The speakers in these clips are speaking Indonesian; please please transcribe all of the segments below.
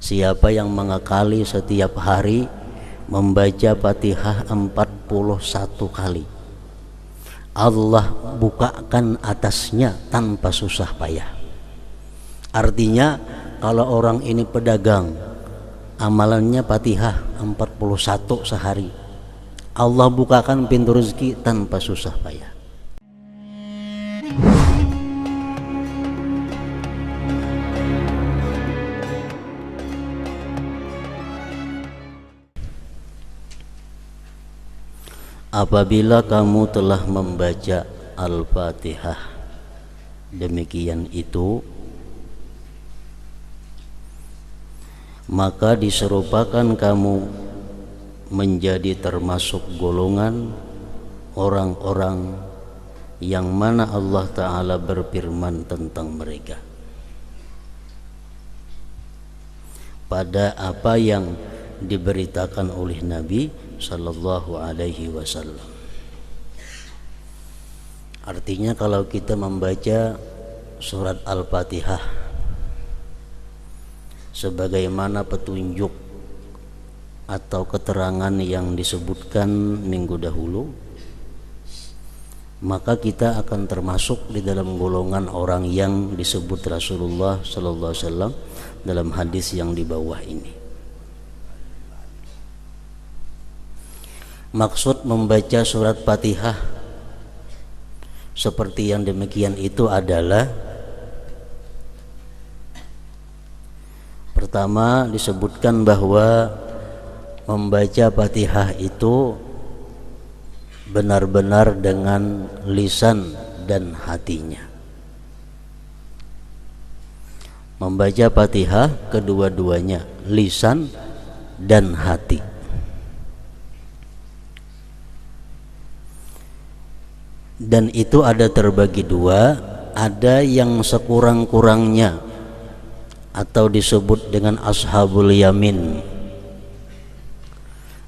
Siapa yang mengakali setiap hari membaca Fatihah 41 kali, Allah bukakan atasnya tanpa susah payah. Artinya kalau orang ini pedagang, amalannya Fatihah 41 sehari, Allah bukakan pintu rezeki tanpa susah payah. Apabila kamu telah membaca Al-Fatihah demikian itu, maka diserupakan kamu menjadi termasuk golongan orang-orang yang mana Allah Ta'ala berfirman tentang mereka pada apa yang diberitakan oleh Nabi Sallallahu Alaihi Wasallam. Artinya kalau kita membaca surat Al-Fatihah sebagaimana petunjuk atau keterangan yang disebutkan minggu dahulu, maka kita akan termasuk di dalam golongan orang yang disebut Rasulullah Sallallahu Alaihi Wasallam dalam hadis yang di bawah ini. Maksud membaca surat Fatihah seperti yang demikian itu adalah, pertama disebutkan bahwa membaca Fatihah itu benar-benar dengan lisan dan hatinya. Membaca Fatihah kedua-duanya, lisan dan hati. Dan itu ada terbagi dua, ada yang sekurang-kurangnya atau disebut dengan ashabul yamin.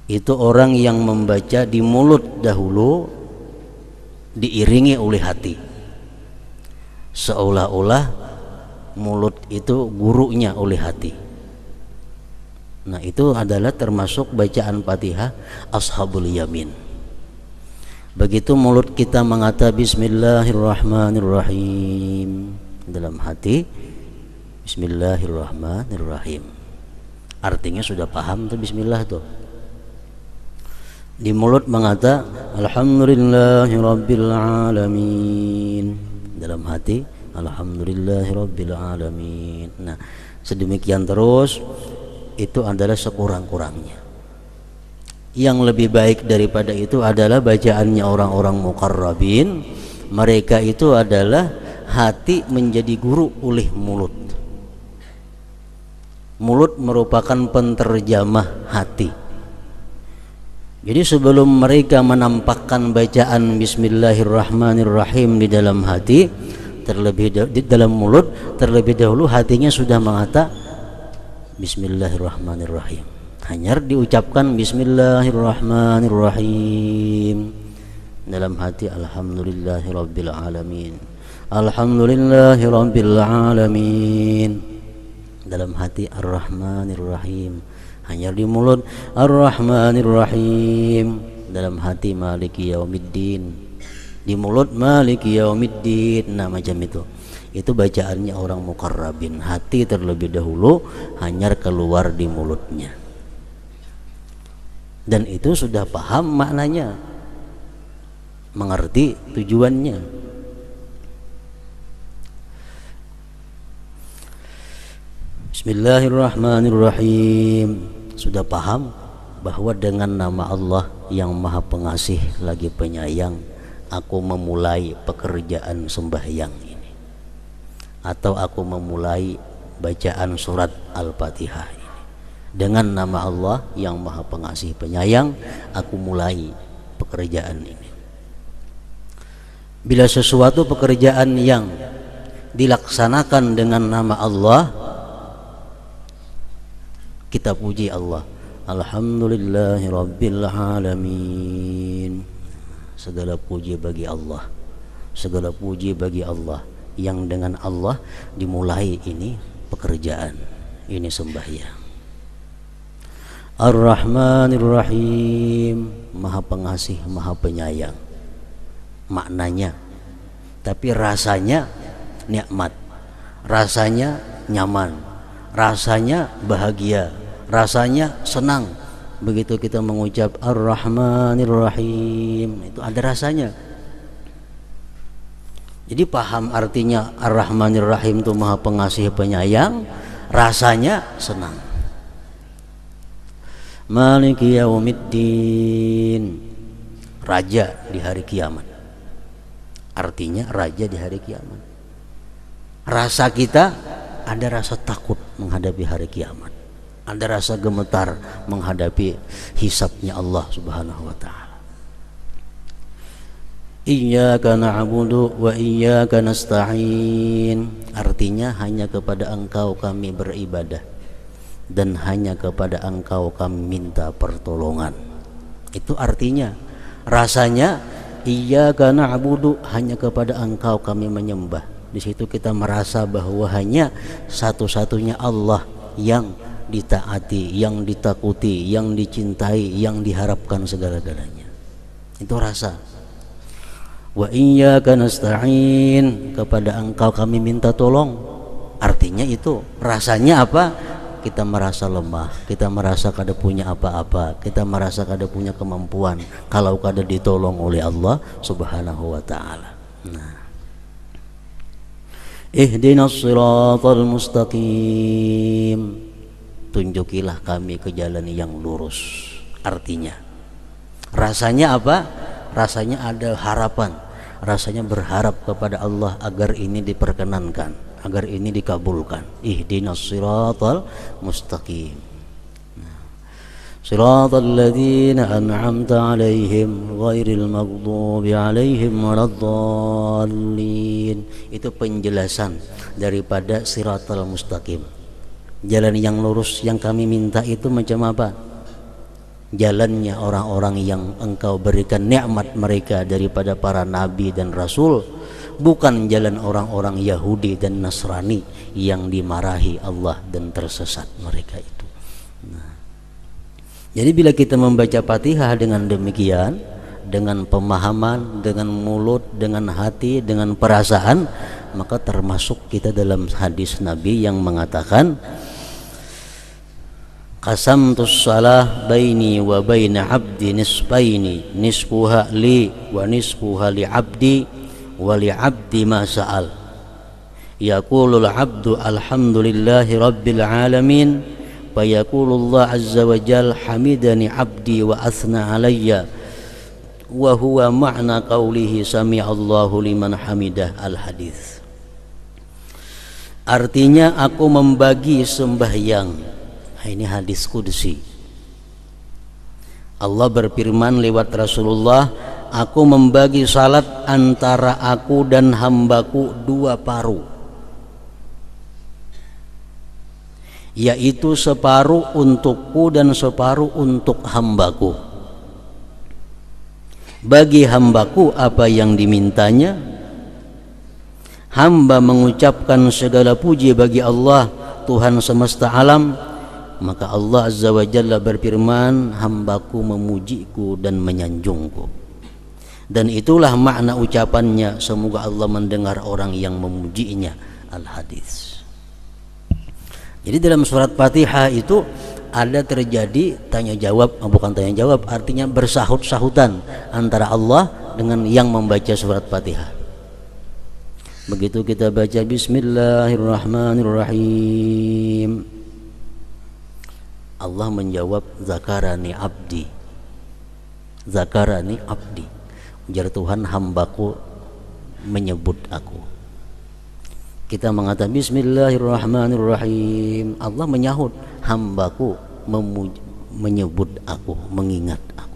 Itu orang yang membaca di mulut dahulu diiringi oleh hati, seolah-olah mulut itu gurunya oleh hati. Nah, itu adalah termasuk bacaan Fatihah ashabul yamin. Begitu mulut kita mengata Bismillahirrahmanirrahim, dalam hati Bismillahirrahmanirrahim, artinya sudah paham tuh Bismillah tuh. Di mulut mengata Alhamdulillahirabbil alamin, dalam hati Alhamdulillahirabbil alamin. Nah, sedemikian terus, itu adalah sekurang-kurangnya. Yang lebih baik daripada itu adalah bacaannya orang-orang muqarrabin. Mereka itu adalah hati menjadi guru oleh mulut. Mulut merupakan penterjemah hati. Jadi sebelum mereka menampakkan bacaan Bismillahirrahmanirrahim di dalam hati, di dalam mulut, terlebih dahulu hatinya sudah mengata Bismillahirrahmanirrahim. Hanya diucapkan Bismillahirrahmanirrahim, dalam hati Alhamdulillahirabbil alamin, Alhamdulillahirabbil alamin, dalam hati Ar-Rahmanirrahim. Hanya di mulut Ar-Rahmanirrahim, dalam hati Maliki Yaumiddin, di mulut Maliki Yaumiddin. Nah, macam itu. Itu bacaannya orang muqarrabin, hati terlebih dahulu, hanya keluar di mulutnya. Dan itu sudah paham maknanya, mengerti tujuannya. Bismillahirrahmanirrahim, sudah paham bahwa dengan nama Allah yang Maha Pengasih lagi Penyayang, aku memulai pekerjaan sembahyang ini, atau aku memulai bacaan surat Al-Fatihah ini. Dengan nama Allah yang Maha Pengasih Penyayang, aku mulai pekerjaan ini. Bila sesuatu pekerjaan yang dilaksanakan dengan nama Allah, kita puji Allah. Alhamdulillahirabbil alamin. Segala puji bagi Allah. Segala puji bagi Allah yang dengan Allah dimulai ini pekerjaan, ini sembahyang. Ar-Rahmanir Rahim, Maha Pengasih, Maha Penyayang. Maknanya, tapi rasanya nikmat, rasanya nyaman, rasanya bahagia, rasanya senang. Begitu kita mengucap Ar-Rahmanir Rahim, itu ada rasanya. Jadi paham artinya Ar-Rahmanir Rahim itu Maha Pengasih Penyayang, rasanya senang. Maliki Yaumiddin, raja di hari kiamat. Artinya raja di hari kiamat. Rasa kita ada rasa takut menghadapi hari kiamat, ada rasa gemetar menghadapi hisabnya Allah Subhanahu wa ta'ala. Iyyaka na'budu wa iyyaka nasta'in, artinya hanya kepada Engkau kami beribadah dan hanya kepada Engkau kami minta pertolongan. Itu artinya, rasanya iyyaka na'budu, hanya kepada Engkau kami menyembah. Di situ kita merasa bahwa hanya satu-satunya Allah yang ditaati, yang ditakuti, yang dicintai, yang diharapkan segala-galanya. Itu rasa. Wa iyyaka nasta'in, kepada Engkau kami minta tolong. Artinya itu rasanya apa? Kita merasa lemah, kita merasa kada punya apa-apa, kita merasa kada punya kemampuan kalau kada ditolong oleh Allah Subhanahu wa ta'ala. Nah, ihdinas siratal mustaqim, tunjukilah kami ke jalan yang lurus. Artinya rasanya apa? Rasanya ada harapan, rasanya berharap kepada Allah agar ini diperkenankan, agar ini dikabulkan. Ihdinas siratal mustaqim, siratal ladzina an'amta 'alaihim ghairil maghdubi 'alaihim waladdallin. Itu penjelasan daripada siratal mustaqim. Jalan yang lurus yang kami minta itu macam apa? Jalannya orang-orang yang Engkau berikan nikmat mereka daripada para nabi dan rasul, bukan jalan orang-orang Yahudi dan Nasrani yang dimarahi Allah dan tersesat mereka itu. Nah, jadi bila kita membaca Fatihah dengan demikian, dengan pemahaman, dengan mulut, dengan hati, dengan perasaan, maka termasuk kita dalam hadis Nabi yang mengatakan, qasamtus salah baini wa baina abdi nisfaini, nisfuha li wa nisfuha li abdi wa li abdi ma sa'al. Yaqulul abdu alhamdulillahi rabbil alamin, fa yaqulullah azza wa jal hamidani abdi wa athna alayya, wa huwa ma'na qawlihi sami'allahu liman hamidah. Al hadis. Artinya aku membagi sembahyang. Ini hadis qudsi. Allah berfirman lewat Rasulullah, aku membagi salat antara aku dan hambaku dua paruh, yaitu separuh untukku dan separuh untuk hambaku. Bagi hambaku apa yang dimintanya, hamba mengucapkan segala puji bagi Allah Tuhan semesta alam, maka Allah Azza wa Jalla berfirman, hambaku memujiku dan menyanjungku. Dan itulah makna ucapannya, semoga Allah mendengar orang yang memujinya. Al hadis. Jadi dalam surat Fatihah itu ada terjadi tanya jawab, bukan tanya jawab, artinya bersahut-sahutan antara Allah dengan yang membaca surat Fatihah. Begitu kita baca Bismillahirrahmanirrahim, Allah menjawab, zakarani abdi, zakarani abdi, ujar Tuhan, hambaku menyebut aku. Kita mengatakan Bismillahirrahmanirrahim, Allah menyahut, hambaku menyebut aku, mengingat aku.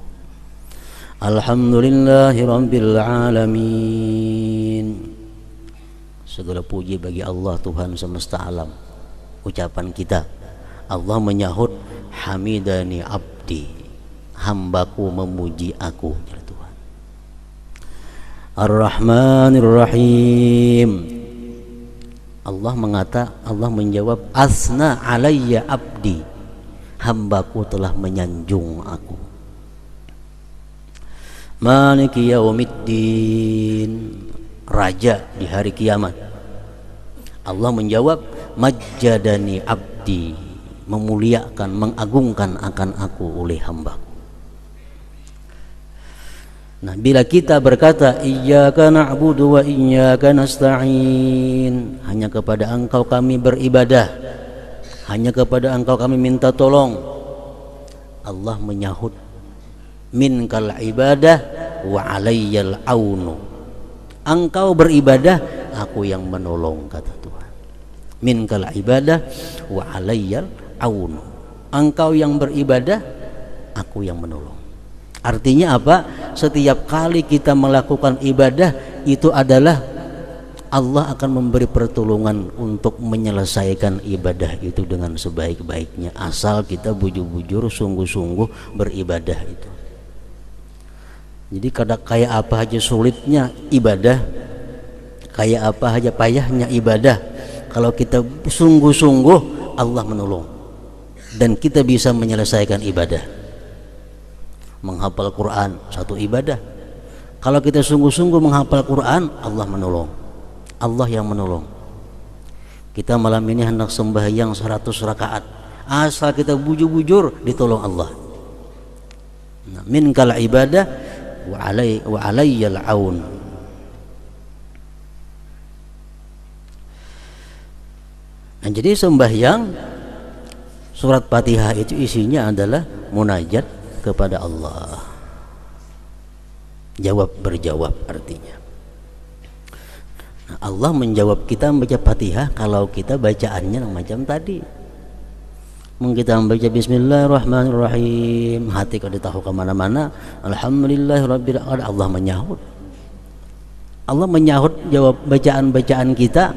Alhamdulillahi rabbil alamin, segala puji bagi Allah Tuhan semesta alam. Ucapan kita, Allah menyahut, hamidani abdi, hambaku memuji aku. Tuhan. Ar-Rahmanir Rahim, Allah menjawab, asna alayya abdi, hambaku telah menyanjung aku. Maliki yaumiddin, raja di hari kiamat. Allah menjawab, majjadani abdi, memuliakan, mengagungkan akan aku oleh hambaku. Nah, bila kita berkata iyyaka na'budu wa iyyaka nasta'in, hanya kepada Engkau kami beribadah, hanya kepada Engkau kami minta tolong, Allah menyahut, minkal ibadah wa alayyal aunu, Engkau beribadah, aku yang menolong, kata Tuhan. Minkal ibadah wa alayyal aunu, Engkau yang beribadah, aku yang menolong. Artinya apa? Setiap kali kita melakukan ibadah itu adalah Allah akan memberi pertolongan untuk menyelesaikan ibadah itu dengan sebaik-baiknya, asal kita bujur-bujur sungguh-sungguh beribadah itu. Jadi kayak apa aja sulitnya ibadah, kayak apa aja payahnya ibadah, kalau kita sungguh-sungguh Allah menolong dan kita bisa menyelesaikan ibadah. Menghafal Quran satu ibadah, kalau kita sungguh-sungguh menghafal Quran, Allah menolong, Allah yang menolong. Kita malam ini hendak sembahyang 100 rakaat, asal kita bujur-bujur ditolong Allah. Nah, minkal ibadah wa alayyal aun. Nah, jadi sembahyang surat Fatihah itu isinya adalah munajat kepada Allah, jawab berjawab artinya. Nah, Allah menjawab kita membaca Fatihah kalau kita bacaannya macam tadi. Mungkin kita membaca Bismillahirrahmanirrahim, hati kalau tahu kemana-mana, Alhamdulillahirabbil alamin, Allah menyahut. Allah menyahut jawab bacaan-bacaan kita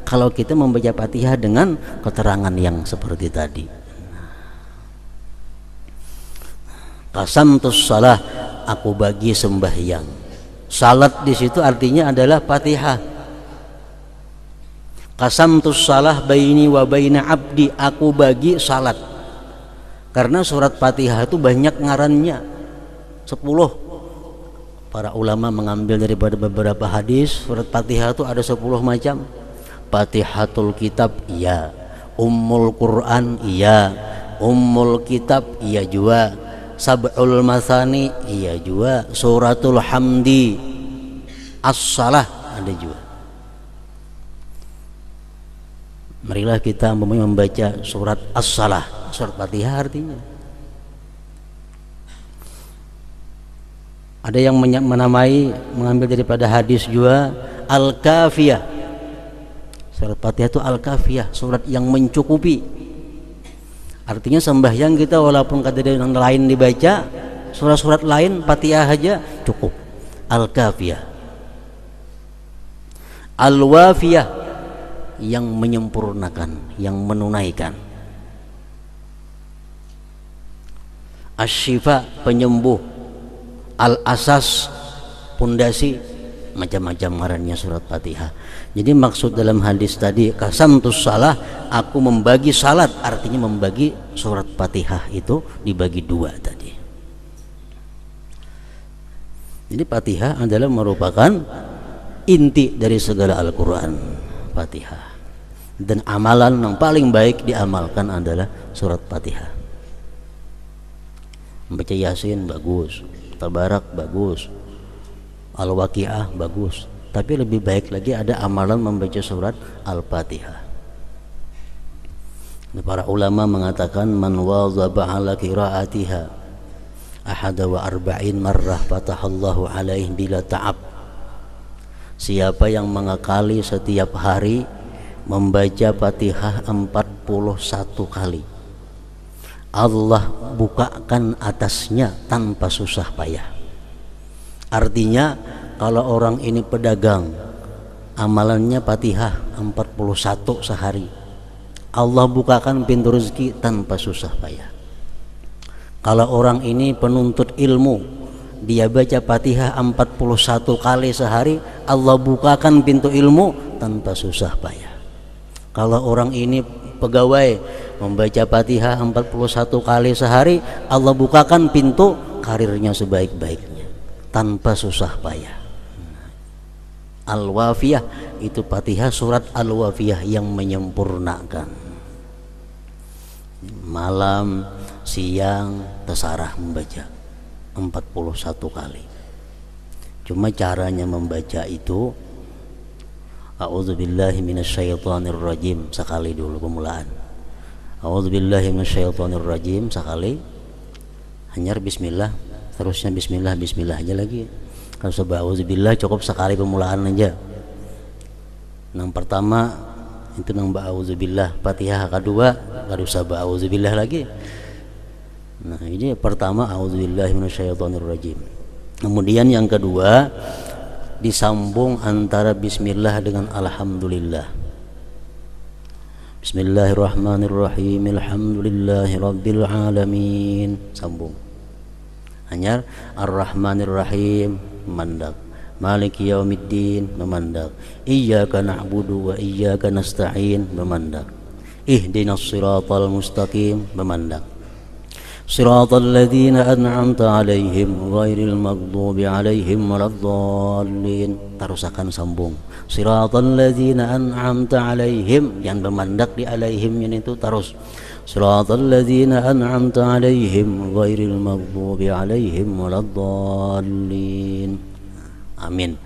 kalau kita membaca Fatihah dengan keterangan yang seperti tadi. Qasamtus shalah, aku bagi sembahyang. Salat di situ artinya adalah Fatihah. Qasamtus shalah baini wa baina abdi, aku bagi salat. Karena surat Fatihah itu banyak ngarannya, 10. Para ulama mengambil daripada beberapa hadis, surat Fatihah itu ada 10 macam. Fatihatul kitab iya, Ummul Quran iya, Ummul kitab iya juga, Sab'ul Masani iya juga, Suratul Hamdi, As-Salah ada juga. Marilah kita membaca surat As-Salah, surat Fatihah artinya. Ada yang menamai, mengambil daripada hadis juga Al-Kafiyah. Surat Fatihah itu Al-Kafiyah, surat yang mencukupi. Artinya sembahyang kita walaupun kata yang lain dibaca, surat-surat lain Fatihah aja cukup. Al-Kafiyah. Al-Wafiyah, yang menyempurnakan, yang menunaikan. Asy-Syifa, penyembuh. Al-Asas, pondasi. Macam-macam ngarannya surat Fatihah. Jadi maksud dalam hadis tadi qasamtus shalah, aku membagi salat, artinya membagi surat Fatihah itu dibagi 2 tadi. Jadi Fatihah adalah merupakan inti dari segala Al-Quran, Fatihah. Dan amalan yang paling baik diamalkan adalah surat Fatihah. Membaca Yasin bagus, Tabarak bagus, Al-Waqiah bagus, tapi lebih baik lagi ada amalan membaca surat Al-Fatihah. Para ulama mengatakan man wazaba ala qiraatiha ahada wa arba'in marrah fatahallahu alaihi bila ta'ab. Siapa yang mengakali setiap hari membaca Fatihah 41 kali, Allah bukakan atasnya tanpa susah payah. Artinya kalau orang ini pedagang, amalannya Fatihah 41 sehari, Allah bukakan pintu rezeki tanpa susah payah. Kalau orang ini penuntut ilmu, dia baca Fatihah 41 kali sehari, Allah bukakan pintu ilmu tanpa susah payah. Kalau orang ini pegawai, membaca Fatihah 41 kali sehari, Allah bukakan pintu karirnya sebaik-baiknya tanpa susah payah. Al-Wafiyah itu Fatihah, surat Al-Wafiyah yang menyempurnakan. Malam, siang, terserah membaca 41 kali. Cuma caranya membaca itu A'udzubillahi minasyaitonirrajim sekali dulu pemulaan. A'udzubillahi minasyaitonirrajim sekali. Hanyar bismillah, terusnya bismillah, bismillah aja lagi. Kalau sebab a'udzubillah cukup sekali pemulaan aja. Yang pertama itu nang ba'udzubillah, Fatihah kedua enggak usah ba'udzubillah lagi. Nah, ini pertama a'udzubillahi minasyaitonirrajim. Kemudian yang kedua disambung antara bismillah dengan alhamdulillah. Bismillahirrahmanirrahim. Alhamdulillahirabbil alamin. Sambung. Hanya Ar-Rahmanirrahim memandak. Maliki yaumiddin memandak. Iyyaka na'budu wa iyyaka nasta'in memandak. Ihdinas siratal mustaqim memandak. Siratal ladzina an'amta 'alaihim ghairil maghdubi 'alaihim waladdallin. Terus akan sambung. Siratal ladzina an'amta 'alaihim, yang bermandak di alaihim itu terus. Siratal ladzina an'amta 'alaihim ghairil maghdubi 'alaihim waladdallin. Amin.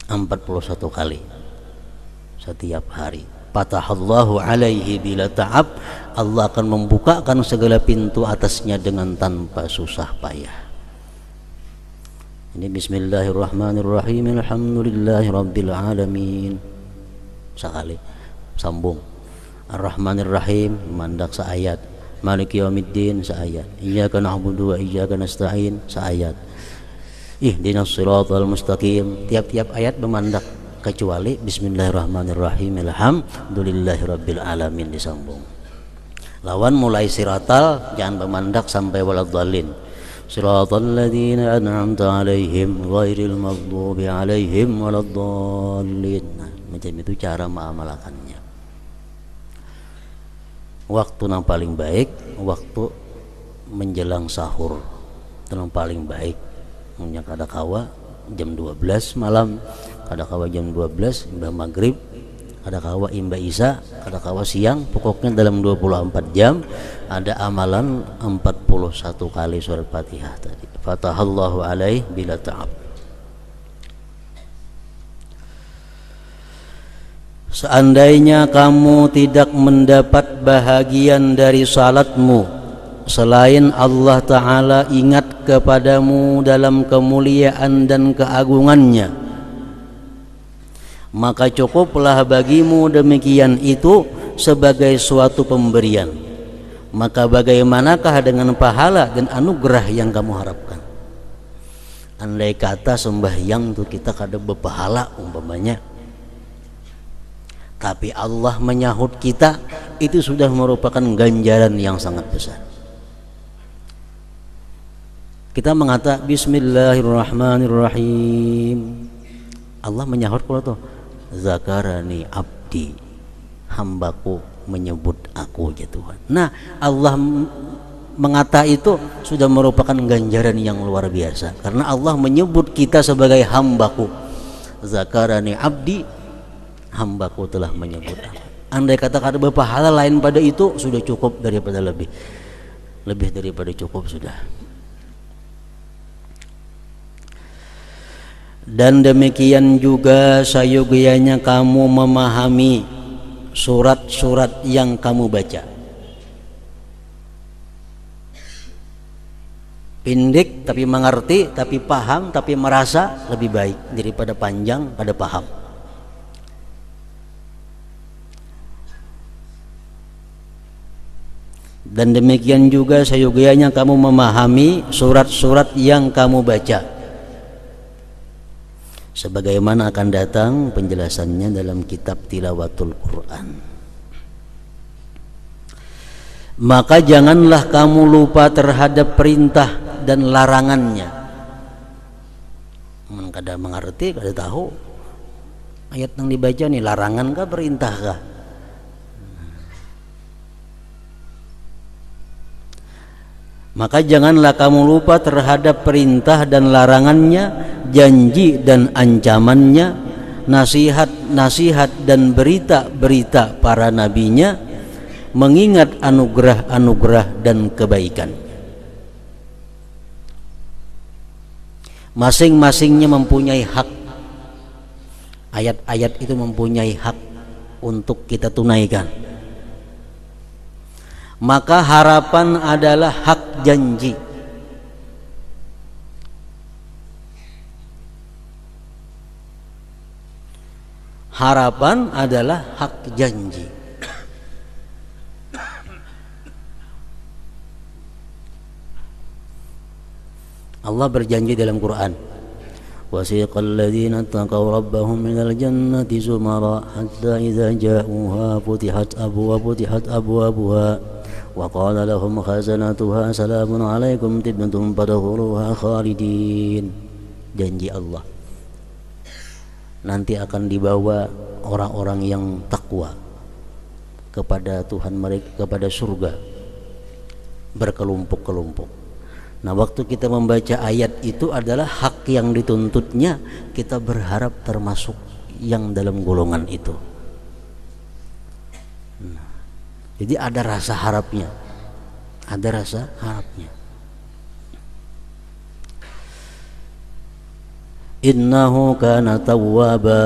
41 kali setiap hari. Fatahallahu alaihi bila ta'ab, Allah akan membukakan segala pintu atasnya dengan tanpa susah payah. Ini bismillahirrahmanirrahim. Alhamdulillahirabbil alamin. Sekali sambung. Ar-Rahmanirrahim mandak seayat. Maliki yaumiddin seayat. Iyyaka na'budu wa iyyaka nasta'in seayat. Ihdinas siratal mustaqim. Tiap-tiap ayat memandak kecuali bismillahirrahmanirrahim alhamdulillahirabbil alamin disambung. Lawan mulai siratal jangan memandak sampai waladdallin. Siratal ladzina an'amta 'alaihim ghairil maghdubi 'alaihim waladdallin. Nah, macam itu cara mengamalkannya. Waktu yang paling baik waktu menjelang sahur. Itu yang paling baik. Punya kada kawa jam 12 malam, kada kawa jam 12 imbah maghrib, kada kawa imbah isya, kada kawa siang, pokoknya dalam 24 jam ada amalan 41 kali surat Fatihah tadi. Fatahallahu alaih bila ta'ab. Seandainya kamu tidak mendapat bahagian dari salatmu selain Allah Ta'ala ingat kepadamu dalam kemuliaan dan keagungannya, maka cukuplah bagimu demikian itu sebagai suatu pemberian. Maka bagaimanakah dengan pahala dan anugerah yang kamu harapkan? Andai kata sembahyang itu kita kada berpahala umpamanya, tapi Allah menyahut kita, itu sudah merupakan ganjaran yang sangat besar. Kita mengatakan bismillahirrahmanirrahim, Allah menyahut kalau tuh zakarani abdi, hambaku menyebut aku ya Tuhan. Nah, Allah mengata itu sudah merupakan ganjaran yang luar biasa, karena Allah menyebut kita sebagai hambaku. Zakarani abdi, hambaku telah menyebut aku. Andai kata ada berpahala lain pada itu sudah cukup daripada lebih daripada cukup sudah. Dan demikian juga sayogianya kamu memahami surat-surat yang kamu baca. Pendek tapi mengerti, tapi paham, tapi merasa lebih baik daripada panjang pada paham. Dan demikian juga sayogianya kamu memahami surat-surat yang kamu baca. Sebagaimana akan datang penjelasannya dalam kitab Tilawatul Quran. Maka janganlah kamu lupa terhadap perintah dan larangannya. Kada mengerti, kada tahu ayat yang dibaca nih larangan kah perintah kah? Maka janganlah kamu lupa terhadap perintah dan larangannya, janji dan ancamannya, nasihat-nasihat dan berita-berita para nabinya, mengingat anugerah-anugerah dan kebaikan. Masing-masingnya mempunyai hak. Ayat-ayat itu mempunyai hak untuk kita tunaikan. Maka harapan adalah hak janji. Harapan adalah hak janji. Allah berjanji dalam Quran, wasiqal ladzina taqaw rabbahum minal jannati zumara hatta idza ja'uha futihat abwabuha wa qala lahum khazanatuha salamun alaikum tibtum fadkhuluha khalidin. Janji Allah, nanti akan dibawa orang-orang yang takwa kepada Tuhan mereka, kepada surga berkelompok-kelompok. Nah, waktu kita membaca ayat itu adalah hak yang dituntutnya, kita berharap termasuk yang dalam golongan itu. Nah, jadi ada rasa harapnya, ada rasa harapnya. Innahu kana tawwaba,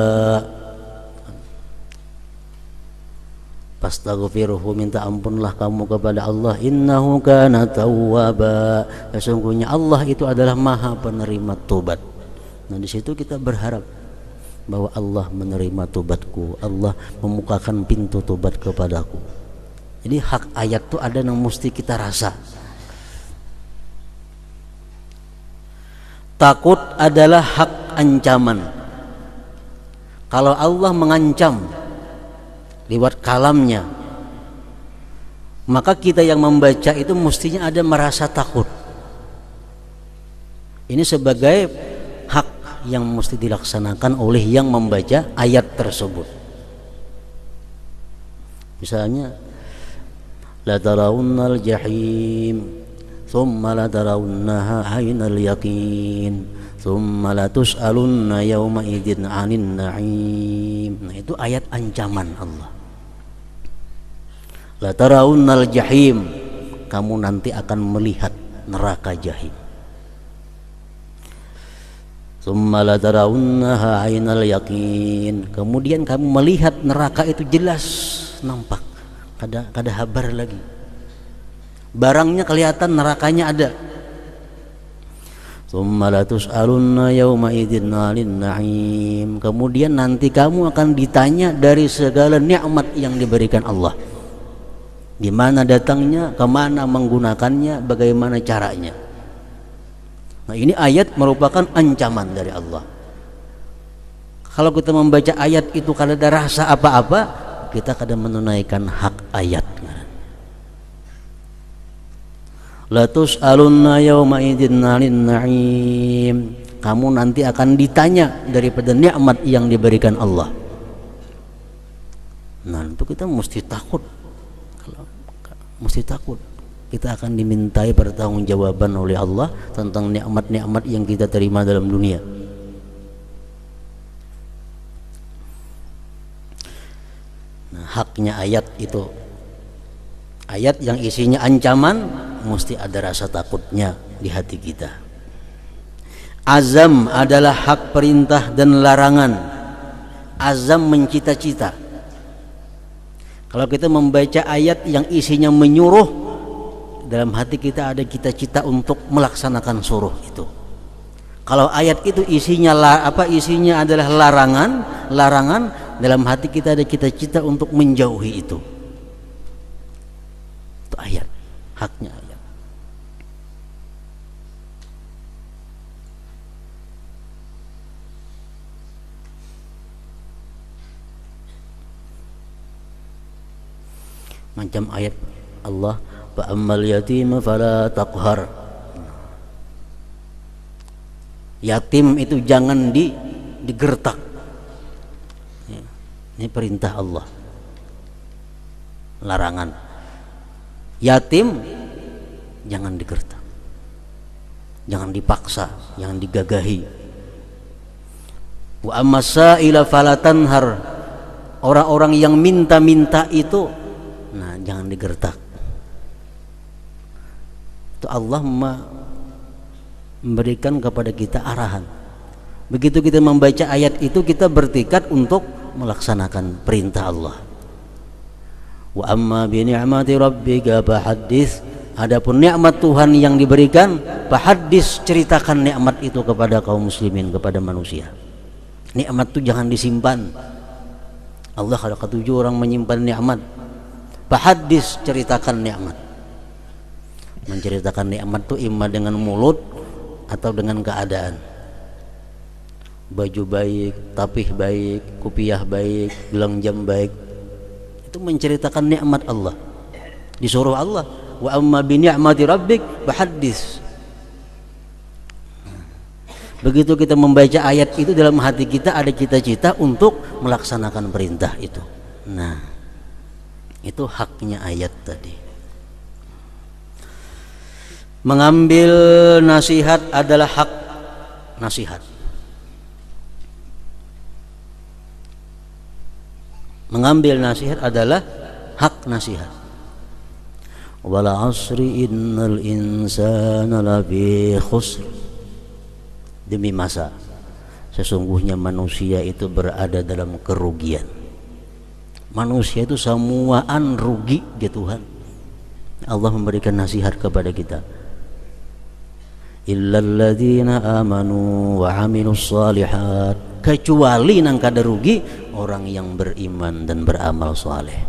fastaghfirhu, minta ampunlah kamu kepada Allah. Innahu kana tawwaba, sesungguhnya Allah itu adalah maha penerima tobat. Nah, di situ kita berharap bahwa Allah menerima tobatku, Allah membukakan pintu tobat kepadaku. Jadi hak ayat itu ada yang mesti kita rasa. Takut adalah hak ancaman. Kalau Allah mengancam lewat kalamnya, maka kita yang membaca itu mestinya ada merasa takut. Ini sebagai hak yang mesti dilaksanakan oleh yang membaca ayat tersebut. Misalnya, la tarawunnal jahim thumma la tarawunnaha aynal yaqin thumma la tus'alunna yawma idzin 'anin na'im. Nah, itu ayat ancaman Allah. La tarawunnal jahim, kamu nanti akan melihat neraka jahim. Thumma la tarawunnaha aynal yaqin, kemudian kamu melihat neraka itu jelas nampak, kada habar lagi, barangnya kelihatan, nerakanya ada. Tsumma la tus'alunna yauma idzin 'anil na'im, kemudian nanti kamu akan ditanya dari segala nikmat yang diberikan Allah, di mana datangnya, kemana menggunakannya, bagaimana caranya. Nah, ini ayat merupakan ancaman dari Allah. Kalau kita membaca ayat itu kada ada rasa apa-apa, kita kadang menunaikan hak ayat. La tus'alunna yawma idzin 'anil na'im, kamu nanti akan ditanya daripada nikmat yang diberikan Allah. Nah, itu kita mesti takut. Mesti takut kita akan dimintai pertanggungjawaban oleh Allah tentang nikmat-nikmat yang kita terima dalam dunia. Nah, haknya ayat itu, ayat yang isinya ancaman, mesti ada rasa takutnya di hati kita. Azam adalah hak perintah dan larangan. Azam mencita-cita. Kalau kita membaca ayat yang isinya menyuruh, dalam hati kita ada cita-cita untuk melaksanakan suruh itu. Kalau ayat itu isinya isinya adalah larangan, dalam hati kita ada cita-cita untuk menjauhi itu. Itu ayat, haknya ayat. Macam ayat Allah, fa ammal yatima fala taqhar. Yatim itu jangan digertak. Ya, ini perintah Allah, larangan. Yatim jangan digertak, jangan dipaksa, jangan digagahi. Wa amma sa'ila fala tanhar, orang-orang yang minta-minta itu, nah jangan digertak. Itu Allah memberikan kepada kita arahan. Begitu kita membaca ayat itu, kita bertekad untuk melaksanakan perintah Allah. Wa amma bi ni'mati rabbika fahaddits, adapun nikmat Tuhan yang diberikan, fahaddits, ceritakan nikmat itu kepada kaum muslimin, kepada manusia. Nikmat itu jangan disimpan. Allah kalau ketujuh orang menyimpan nikmat, fahaddits, ceritakan nikmat. Menceritakan nikmat itu imma dengan mulut atau dengan keadaan. Baju baik, tapih baik, kupiah baik, gelang jam baik, itu menceritakan nikmat Allah. Disuruh Allah, wa amma bi ni'mati rabbik fahaddits. Begitu kita membaca ayat itu, dalam hati kita ada cita-cita untuk melaksanakan perintah itu. Nah, itu haknya ayat tadi. Mengambil nasihat adalah hak nasihat. Mengambil nasihat adalah hak nasihat. Wal 'asri innal insana lafi khusr. Demi masa, sesungguhnya manusia itu berada dalam kerugian. Manusia itu semuaan rugi ya Tuhan. Allah memberikan nasihat kepada kita. Illal ladzina amanu wa 'amilus shalihat, kecuali nang kada rugi orang yang beriman dan beramal saleh.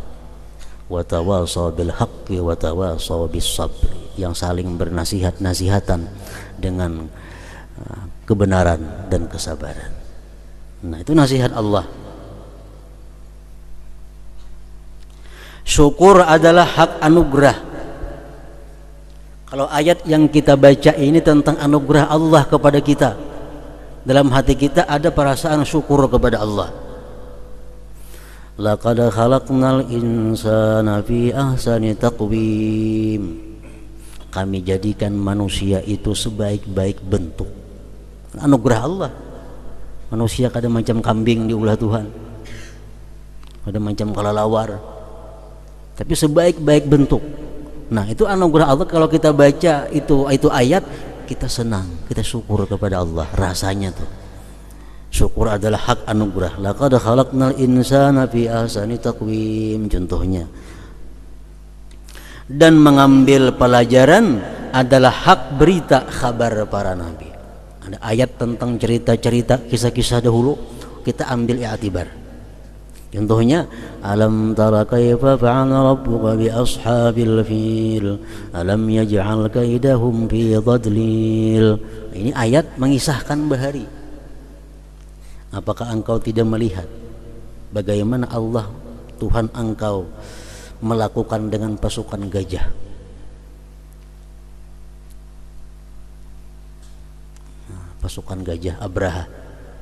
Wa tawasaw bil haqqi wa tawasaw bis sabr, yang saling bernasihat-nasihatan dengan kebenaran dan kesabaran. Nah, itu nasihat Allah. Syukur adalah hak anugerah. Kalau ayat yang kita baca ini tentang anugerah Allah kepada kita, dalam hati kita ada perasaan syukur kepada Allah. Laqad khalaqnal insana fi ahsani taqwim, kami jadikan manusia itu sebaik-baik bentuk. Anugerah Allah. Manusia kada macam kambing diulah Tuhan, kada macam kelelawar, tapi sebaik-baik bentuk. Nah, itu anugerah Allah. Kalau kita baca itu ayat, kita senang, kita syukur kepada Allah. Rasanya tuh syukur adalah hak anugerah. Laqad khalaqnal insana fi ahsani taqwim, contohnya. Dan mengambil pelajaran adalah hak berita kabar para nabi. Ada ayat tentang cerita-cerita, kisah-kisah dahulu, kita ambil i'tibar. Contohnya, alam tara kaifa fa'ala rabbuka bi ashabil fil alam yaj'al kaidahum fi dhadlil. Ini ayat mengisahkan bahari. Apakah engkau tidak melihat bagaimana Allah Tuhan engkau melakukan dengan pasukan gajah? Pasukan gajah Abraha,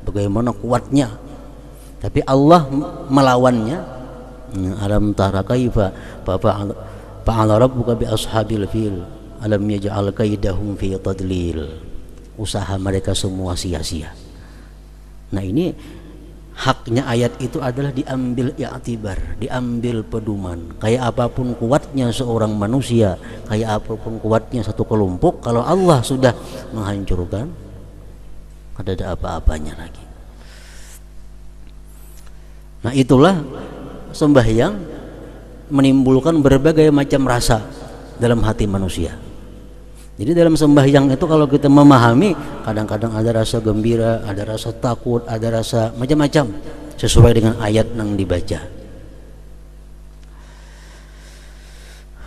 bagaimana kuatnya, tapi Allah melawannya. Alam tara kaifa fa'ala rabbuka bi ashabil fil alam yaj'al kaidahum fi tadlil. Usaha mereka semua sia-sia. Nah, ini haknya ayat itu adalah diambil i'tibar, diambil pedoman. Kayak apapun kuatnya seorang manusia, kayak apapun kuatnya satu kelompok, kalau Allah sudah menghancurkan, ada apa-apanya lagi. Nah, itulah sembahyang menimbulkan berbagai macam rasa dalam hati manusia. Jadi dalam sembahyang itu kalau kita memahami, kadang-kadang ada rasa gembira, ada rasa takut, ada rasa macam-macam sesuai dengan ayat yang dibaca.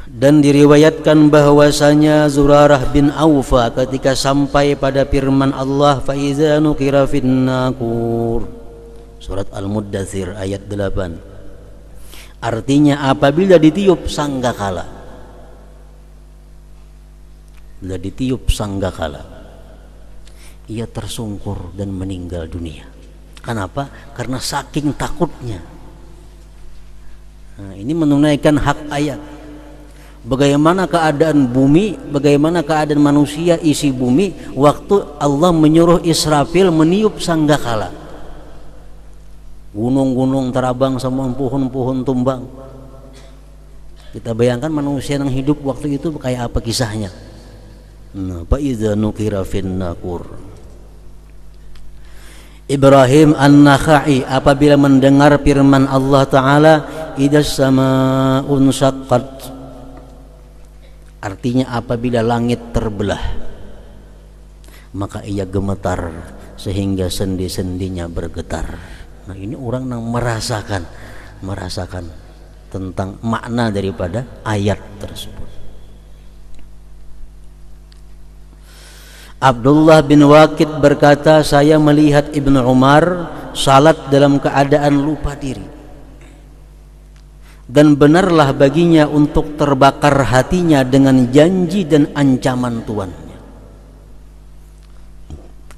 Dan diriwayatkan bahwasanya Zurarah bin Aufa ketika sampai pada firman Allah, fa iza nukira fin naqur, surat Al-Muddatsir ayat 8. Artinya apabila ditiup sanggakala. Bila ditiup sanggakala, ia tersungkur dan meninggal dunia. Kenapa? Karena saking takutnya. Nah, ini menunaikan hak ayat. Bagaimana keadaan bumi, bagaimana keadaan manusia isi bumi waktu Allah menyuruh Israfil meniup sangkakala. Gunung-gunung terabang, semua pohon-pohon tumbang. Kita bayangkan manusia yang hidup waktu itu kayak apa kisahnya. Nah, fa idza nukira fin naqur. Ibrahim An-Nakhai apabila mendengar firman Allah Ta'ala, idas sama'un syaqqat, artinya apabila langit terbelah, maka ia gemetar sehingga sendi-sendinya bergetar. Nah, ini orang yang merasakan tentang makna daripada ayat tersebut. Abdullah bin Waqid berkata, saya melihat Ibnu Umar salat dalam keadaan lupa diri, dan benarlah baginya untuk terbakar hatinya dengan janji dan ancaman tuannya,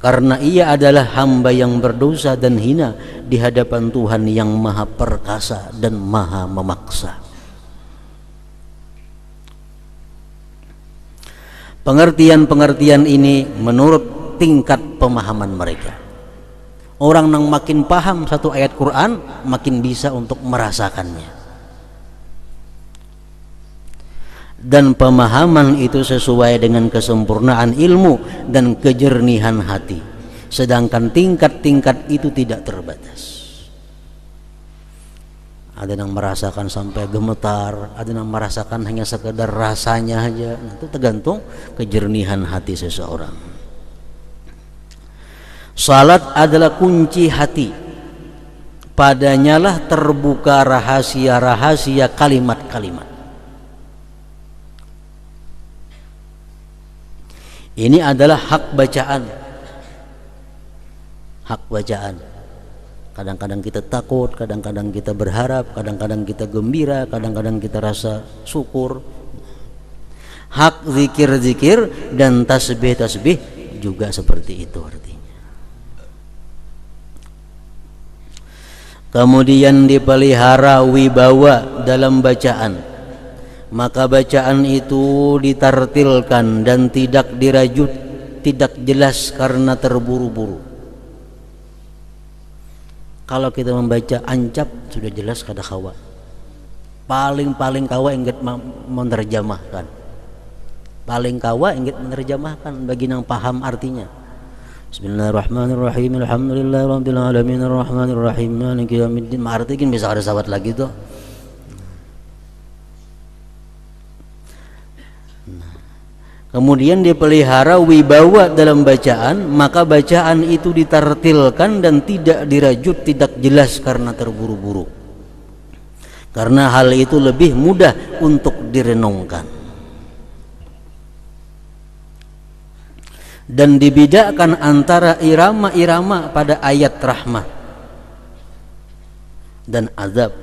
karena ia adalah hamba yang berdosa dan hina di hadapan Tuhan yang maha perkasa dan maha memaksa. Pengertian-pengertian ini menurut tingkat pemahaman mereka. Orang yang makin paham satu ayat Quran makin bisa untuk merasakannya. Dan pemahaman itu sesuai dengan kesempurnaan ilmu dan kejernihan hati. Sedangkan tingkat-tingkat itu tidak terbatas. Ada yang merasakan sampai gemetar, ada yang merasakan hanya sekedar rasanya aja. Nah, itu tergantung kejernihan hati seseorang. Salat adalah kunci hati. Padanya lah terbuka rahasia-rahasia kalimat-kalimat. Ini adalah hak bacaan. Hak bacaan. Kadang-kadang kita takut, kadang-kadang kita berharap, kadang-kadang kita gembira, kadang-kadang kita rasa syukur. Hak zikir-zikir dan tasbih-tasbih juga seperti itu artinya. Kemudian dipelihara wibawa dalam bacaan. Maka bacaan itu ditartilkan dan tidak dirajut, tidak jelas karena terburu-buru. Kalau kita membaca ancap sudah jelas kada kawa. Paling kawa ingat menerjemahkan. Paling kawa ingat menerjemahkan bagi yang paham artinya. Bismillahirrahmanirrahim. Alhamdulillahirabbil alamin arrahmanirrahim maliki yaumiddin. Artinya bisa ada sahabat lagi tuh. Kemudian dipelihara wibawa dalam bacaan, maka bacaan itu ditartilkan dan tidak dirajut, tidak jelas karena terburu-buru. Karena hal itu lebih mudah untuk direnungkan. Dan dibedakan antara irama-irama pada ayat rahmat dan azab,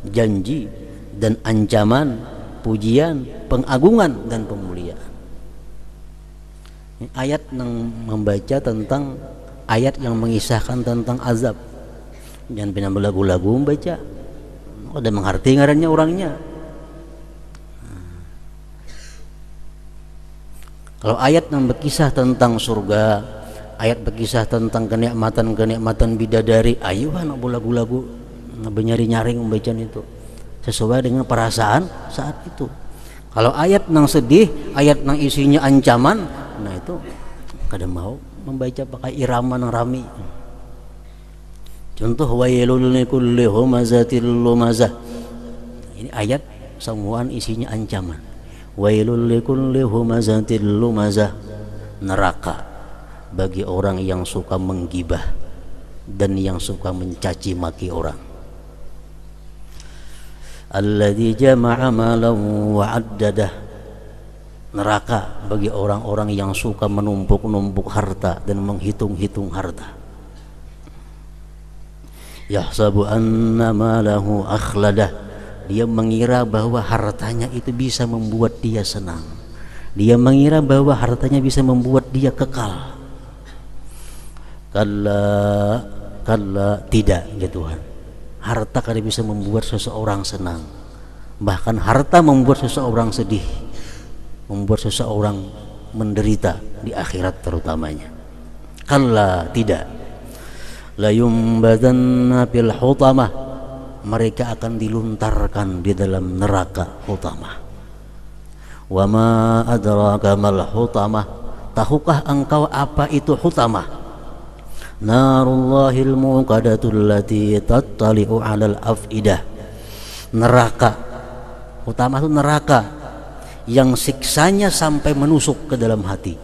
janji dan ancaman, pujian, pengagungan dan pemuliaan. Ayat yang membaca tentang ayat yang mengisahkan tentang azab, jangan pernah belagu-lagu membaca. Ada mengerti ngarannya orangnya. Kalau ayat yang berkisah tentang surga, ayat berkisah tentang kenikmatan bidadari, ayo nak belagu-lagu, nyari-nyaring membaca itu sesuai dengan perasaan saat itu. Kalau ayat yang sedih, ayat yang isinya ancaman, nah itu kada mau membaca pakai irama yang rami. Contoh wailul likulli humazatil lumazah. Ini ayat semuaan isinya ancaman. Wailul likulli humazatil lumazah. Neraka bagi orang yang suka menggibah dan yang suka mencaci maki orang. Alladzi jama'a malan wa 'addadah. Neraka bagi orang-orang yang suka menumpuk-numpuk harta dan menghitung-hitung harta. Yahsabu anna malahu akhladah. Dia mengira bahwa hartanya itu bisa membuat dia senang. Dia mengira bahwa hartanya bisa membuat dia kekal. Kalla tidak ya Tuhan. Harta kada bisa membuat seseorang senang. Bahkan harta membuat seseorang sedih, membuat seseorang menderita di akhirat terutamanya. Kalla, tidak. La yumbadanna fil hutamah, mereka akan diluntarkan di dalam neraka hutamah. Wa ma adraka mal hutamah, tahukah engkau apa itu hutamah? Narullahil muqadatul lati tattali'u 'alal afidah. Neraka. Hutamah itu neraka yang siksanya sampai menusuk ke dalam hati.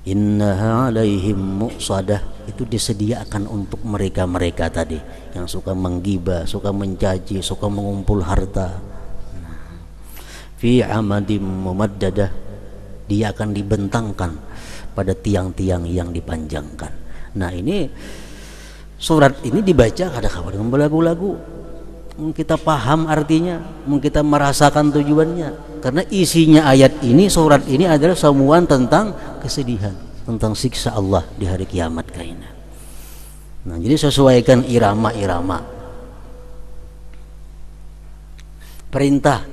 Innaha 'alaihim muqsadah, itu disediakan untuk mereka-mereka tadi yang suka menggibah, suka mencaci, suka mengumpul harta. Fi amadim mumaddadah, dia akan dibentangkan pada tiang-tiang yang dipanjangkan. Nah, ini surat ini dibaca kadang-kadang dengan belagu-lagu. Kita paham artinya, kita merasakan tujuannya, karena isinya ayat ini, surat ini adalah semuaan tentang kesedihan, tentang siksa Allah di hari kiamat kaina. Nah, jadi sesuaikan irama-irama. Perintah,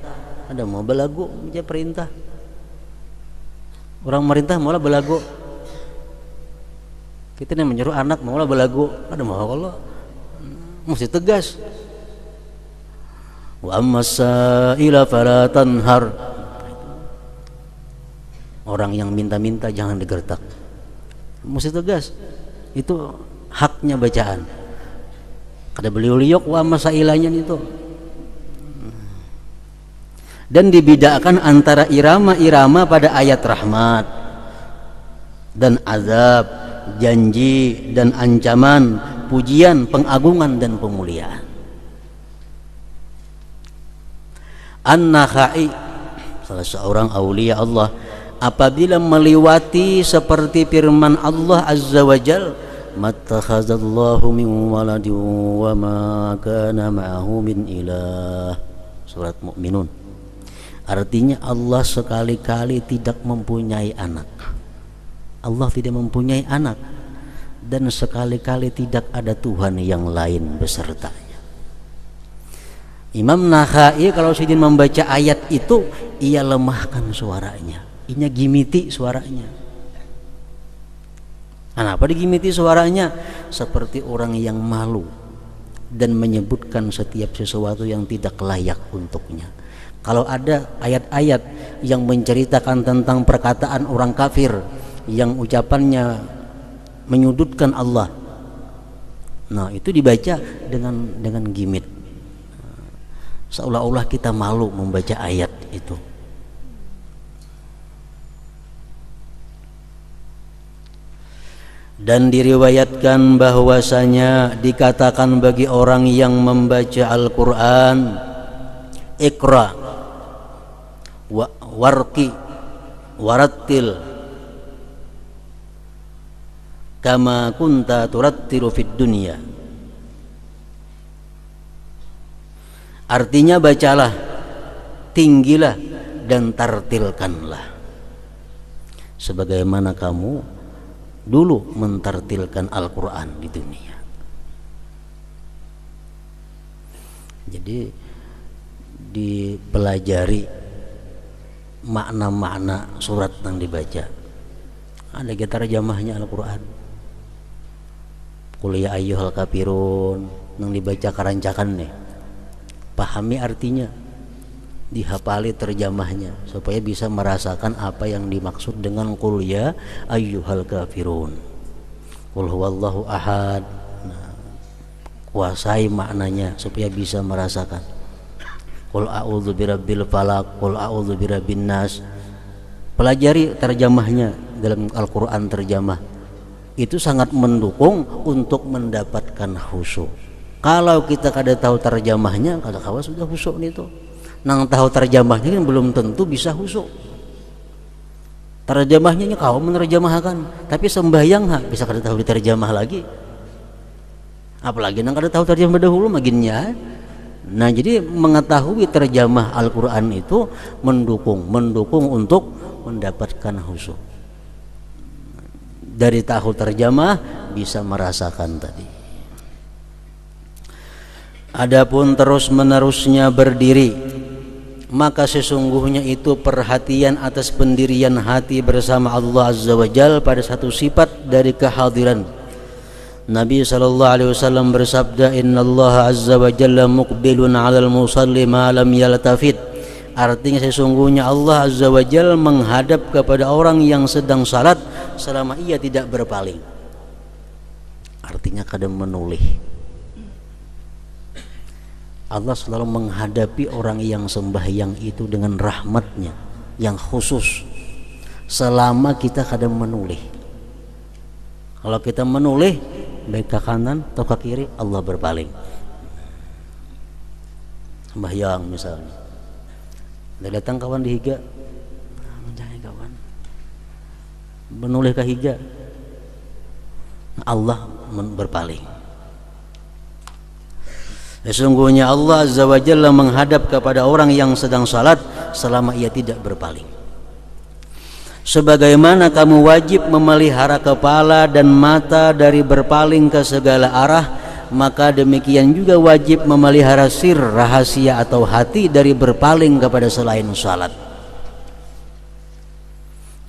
ada mau belagu baca perintah. Orang merintah malah belagu. Kita nih menyuruh anak malah belagu. Ada mau Allah mesti tegas. Wa ammasaila fala tanhar, orang yang minta-minta jangan digertak, mesti tegas. Itu haknya bacaan. Kada beliau liok wa ammasailanya itu. Dan dibedakan antara irama-irama pada ayat rahmat dan azab, janji dan ancaman, pujian, pengagungan dan pemuliaan. An-Nakhai, salah seorang aulia Allah, apabila melewati seperti firman Allah Azza wa Jal, mattakhazallahu min waladin wa ma kana ma'ahu min ilah, surat Mu'minun. Artinya Allah sekali-kali tidak mempunyai anak. Allah tidak mempunyai anak, dan sekali-kali tidak ada Tuhan yang lain besertanya. Imam Nakhai kalau sedang membaca ayat itu, ia lemahkan suaranya, ia gimiti suaranya. Kenapa digimiti suaranya? Seperti orang yang malu dan menyebutkan setiap sesuatu yang tidak layak untuknya. Kalau ada ayat-ayat yang menceritakan tentang perkataan orang kafir yang ucapannya menyudutkan Allah, nah itu dibaca dengan gimit, seolah-olah kita malu membaca ayat itu. Dan diriwayatkan bahwasanya dikatakan bagi orang yang membaca Al-Quran, Iqra warqi warattil kama kunta turattilu fid dunya. Artinya bacalah, tinggilah dan tartilkanlah sebagaimana kamu dulu mentartilkan Al-Quran di dunia. Jadi dipelajari makna-makna surat yang dibaca. Ada kita terjemahnya Al-Quran, Qul ya ayyuhal kafirun yang dibaca karancakan nih, pahami artinya, dihafali terjemahnya supaya bisa merasakan apa yang dimaksud dengan qul ya ayyuhal kafirun, qul huwallahu ahad. Nah, kuasai maknanya supaya bisa merasakan. Qul a'udzu birabbil falaq, qul a'udzu birabbin nas. Pelajari terjemahnya dalam Al-Qur'an terjemah. Itu sangat mendukung untuk mendapatkan khusyuk. Kalau kita kada tahu terjemahnya, kada kawa sudah khusyuk itu. Nang tahu terjemahnya kan belum tentu bisa khusyuk. Terjemahnya kau menerjemahkan, tapi sembahyang bisa kada tahu diterjemah lagi. Apalagi nang kada tahu terjemah dahulu maginnya. Nah, jadi mengetahui terjemah Al-Quran itu mendukung untuk mendapatkan khusyuk. Dari tahu terjemah bisa merasakan tadi. Adapun terus-menerusnya berdiri, maka sesungguhnya itu perhatian atas pendirian hati bersama Allah Azza wa Jalla pada satu sifat dari kehadiran. Nabi SAW bersabda, Innallaha Azza wa Jalla muqbilun 'alal musalli ma lam yaltafit. Artinya sesungguhnya Allah Azza wa Jalla menghadap kepada orang yang sedang salat selama ia tidak berpaling. Artinya kadang menoleh. Allah selalu menghadapi orang yang sembahyang itu dengan rahmatnya yang khusus selama kita kadang menoleh. Kalau kita menoleh baik ke kanan atau ke kiri, Allah berpaling. Sembahyang misalnya, datang kawan di higa, mencari kawan, menoleh ke higa, Allah berpaling. Sesungguhnya Allah Azza wa Jalla menghadap kepada orang yang sedang salat selama ia tidak berpaling. Sebagaimana kamu wajib memelihara kepala dan mata dari berpaling ke segala arah, maka demikian juga wajib memelihara sir, rahasia atau hati dari berpaling kepada selain salat.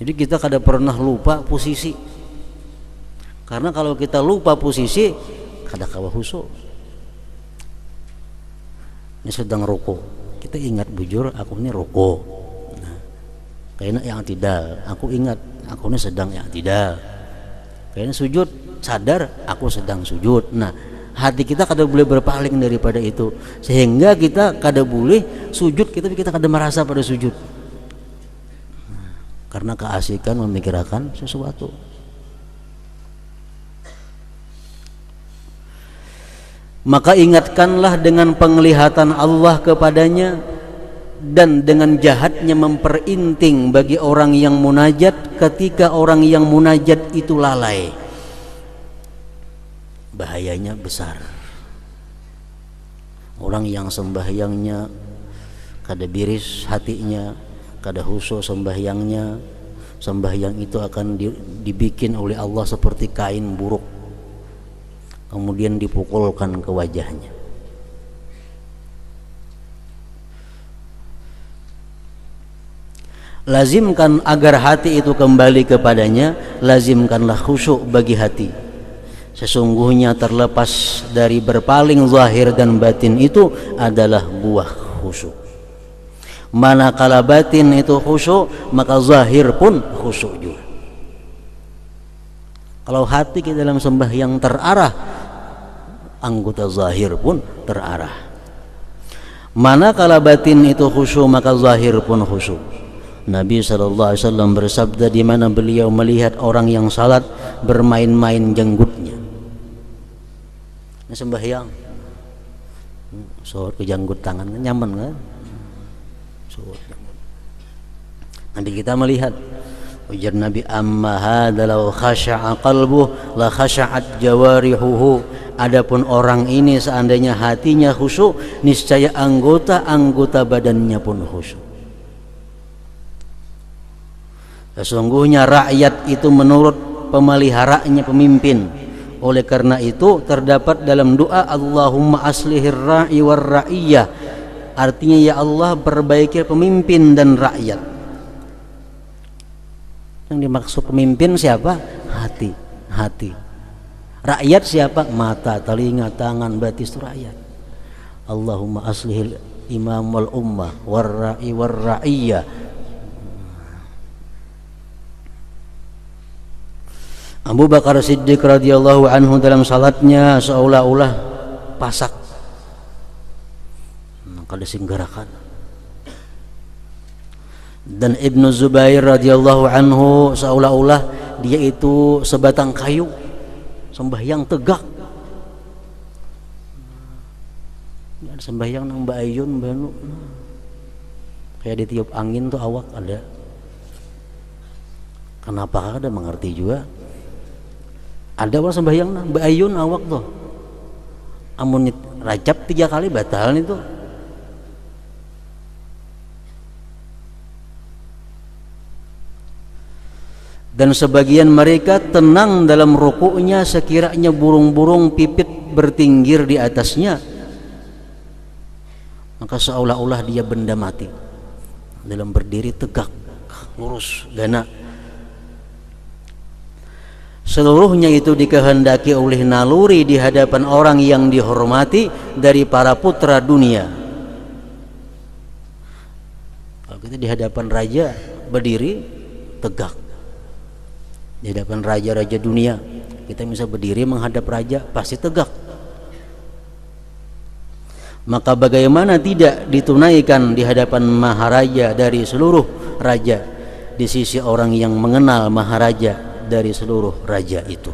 Jadi kita kadang pernah lupa posisi. Karena kalau kita lupa posisi, kadang kawa khusyuk. Ini sedang ruku, kita ingat bujur aku ini ruku. Nah, kayaknya yang tidak, aku ingat aku ini sedang yang tidak. Kayaknya sujud, sadar aku sedang sujud. Nah, hati kita kadang boleh berpaling daripada itu, sehingga kita kadang boleh sujud kita kadang merasa pada sujud. Nah, karena keasikan memikirkan sesuatu. Maka ingatkanlah dengan penglihatan Allah kepadanya dan dengan jahatnya memperinting bagi orang yang munajat ketika orang yang munajat itu lalai. Bahayanya besar. Orang yang sembahyangnya kada biris hatinya, kada khusyuk sembahyangnya, sembahyang itu akan dibikin oleh Allah seperti kain buruk, kemudian dipukulkan ke wajahnya. Lazimkan agar hati itu kembali kepadanya, lazimkanlah khusyuk bagi hati. Sesungguhnya terlepas dari berpaling zahir dan batin itu adalah buah khusyuk. Manakala batin itu khusyuk, maka zahir pun khusyuk juga. Kalau hati kita dalam sembahyang terarah, anggota zahir pun terarah. Manakala batin itu khusyuk, maka zahir pun khusyuk. Nabi SAW bersabda di mana beliau melihat orang yang salat bermain-main jenggotnya. Ini sembahyang, ke janggut tangan kan nyaman kan? Nanti kita melihat ujar Nabi, amma hadza law khasha'a qalbuhu la khasha'at jawarihuhu. Adapun orang ini seandainya hatinya khusyuk, niscaya anggota-anggota badannya pun khusyuk. Sesungguhnya rakyat itu menurut pemeliharaannya pemimpin. Oleh karena itu terdapat dalam doa Allahumma aslihir ra'i war ra'iyah. Artinya ya Allah perbaiki pemimpin dan rakyat. Yang dimaksud pemimpin siapa? Hati. Rakyat siapa? Mata, telinga, tangan, batis itu rakyat. Allahumma aslihil imam wal ummah war ra'i war ra'iyah. Abu Bakar Siddiq radhiyallahu anhu dalam salatnya seolah-olah pasak, kada singgarakan. Dan Ibnu Zubair radhiyallahu anhu seolah-olah dia itu sebatang kayu, sembahyang tegak. Sembahyang nang Mbak Ayun banu kayak ditiup angin tuh awak ada. Kenapa ada mengerti juga? Ada orang sembahyang nah Mbak Ayun awak tuh amun rajab 3 kali batal itu. Dan sebagian mereka tenang dalam rukuknya sekiranya burung-burung pipit bertinggir di atasnya. maka seolah-olah dia benda mati. Dalam berdiri tegak, lurus, gana. Seluruhnya itu dikehendaki oleh naluri di hadapan orang yang dihormati dari para putra dunia. Kalau kita di hadapan raja berdiri tegak, di hadapan raja-raja dunia kita bisa berdiri menghadap raja pasti tegak. Maka bagaimana tidak ditunaikan di hadapan maharaja dari seluruh raja di sisi orang yang mengenal maharaja dari seluruh raja itu.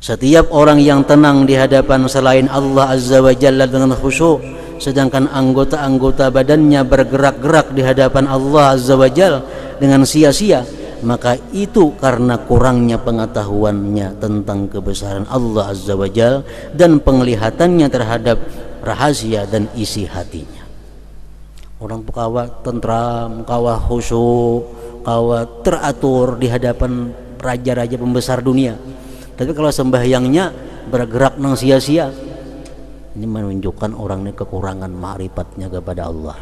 Setiap orang yang tenang di hadapan selain Allah Azza wa Jalla dengan khusyuk, sedangkan anggota-anggota badannya bergerak-gerak di hadapan Allah Azza wa Jalla dengan sia-sia, maka itu karena kurangnya pengetahuannya tentang kebesaran Allah Azza wa Jalla dan penglihatannya terhadap rahasia dan isi hatinya. Orang kawa tentram, kawa khusyuk, kawa teratur di hadapan raja-raja pembesar dunia. Tapi kalau sembahyangnya bergerak nang sia-sia, ini menunjukkan orang ini kekurangan ma'rifatnya kepada Allah,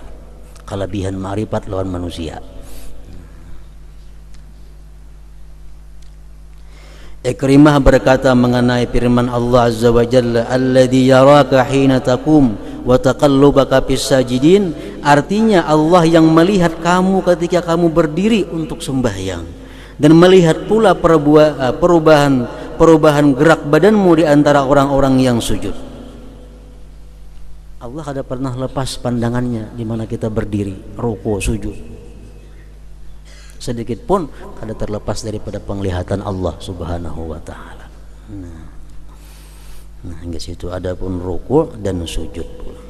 kelebihan ma'rifat lawan manusia. Ikrimah berkata mengenai firman Allah Azza wa Jalla, alladzi yaraka hina taqum wa taqallubaka fis sajidin, artinya Allah yang melihat kamu ketika kamu berdiri untuk sembahyang dan melihat pula perubahan gerak badanmu di antara orang-orang yang sujud. Allah ada pernah lepas pandangannya di mana kita berdiri, ruku, sujud. Sedikit pun kada terlepas daripada penglihatan Allah Subhanahu wa taala. Nah, hingga situ ada pun ruku' dan sujud pula.